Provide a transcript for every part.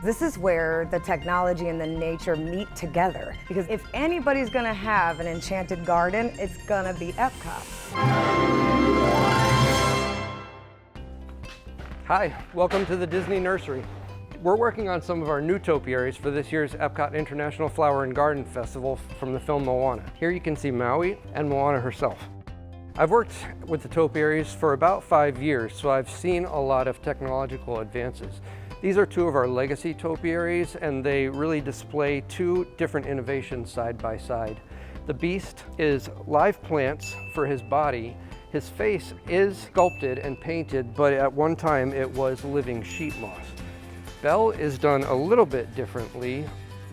This is where the technology and the nature meet together. Because if anybody's gonna have an enchanted garden, it's gonna be EPCOT. Hi, welcome to the Disney Nursery. We're working on some of our new topiaries for this year's EPCOT International Flower and Garden Festival from the film Moana. Here you can see Maui and Moana herself. I've worked with the topiaries for about 5 years, so I've seen a lot of technological advances. These are two of our legacy topiaries, and they really display two different innovations side by side. The Beast is live plants for his body. His face is sculpted and painted, but at one time it was living sheet moss. Belle is done a little bit differently.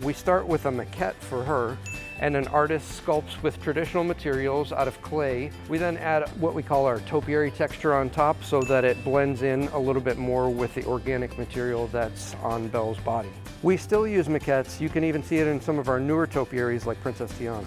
We start with a maquette for her, and an artist sculpts with traditional materials out of clay. We then add what we call our topiary texture on top so that it blends in a little bit more with the organic material that's on Belle's body. We still use maquettes. You can even see it in some of our newer topiaries like Princess Tiana.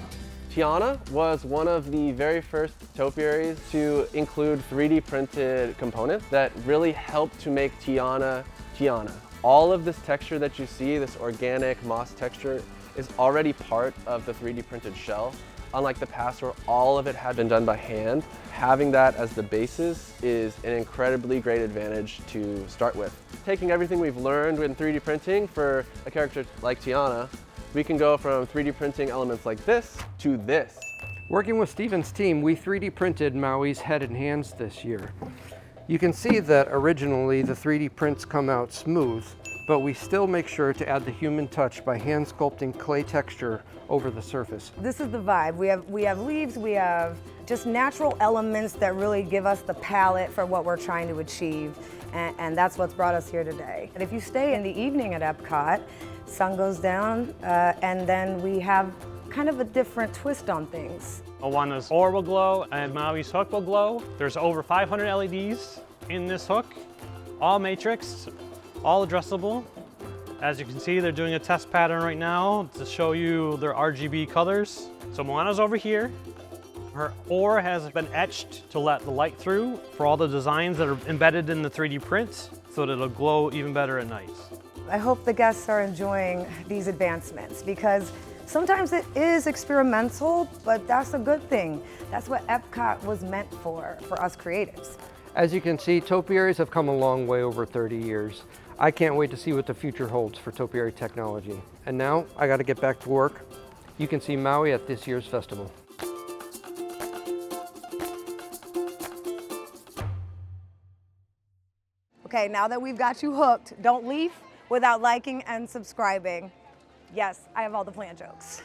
Tiana was one of the very first topiaries to include 3D printed components that really helped to make Tiana, Tiana. All of this texture that you see, this organic moss texture, is already part of the 3D printed shell. Unlike the past where all of it had been done by hand, having that as the basis is an incredibly great advantage to start with. Taking everything we've learned in 3D printing for a character like Tiana, we can go from 3D printing elements like this to this. Working with Steven's team, we 3D printed Maui's head and hands this year. You can see that originally the 3D prints come out smooth, but we still make sure to add the human touch by hand sculpting clay texture over the surface. This is the vibe. We have leaves, we have just natural elements that really give us the palette for what we're trying to achieve, and that's what's brought us here today. And if you stay in the evening at EPCOT, sun goes down, and then we have kind of a different twist on things. Moana's orb will glow and Maui's hook will glow. There's over 500 LEDs in this hook, all matrix, all addressable. As you can see, they're doing a test pattern right now to show you their RGB colors. So Moana's over here. Her oar has been etched to let the light through for all the designs that are embedded in the 3D print so that it'll glow even better at night. I hope the guests are enjoying these advancements because sometimes it is experimental, but that's a good thing. That's what EPCOT was meant for us creatives. As you can see, topiaries have come a long way over 30 years. I can't wait to see what the future holds for topiary technology. And now, I gotta get back to work. You can see Maui at this year's festival. Okay, now that we've got you hooked, don't leave without liking and subscribing. Yes, I have all the plant jokes.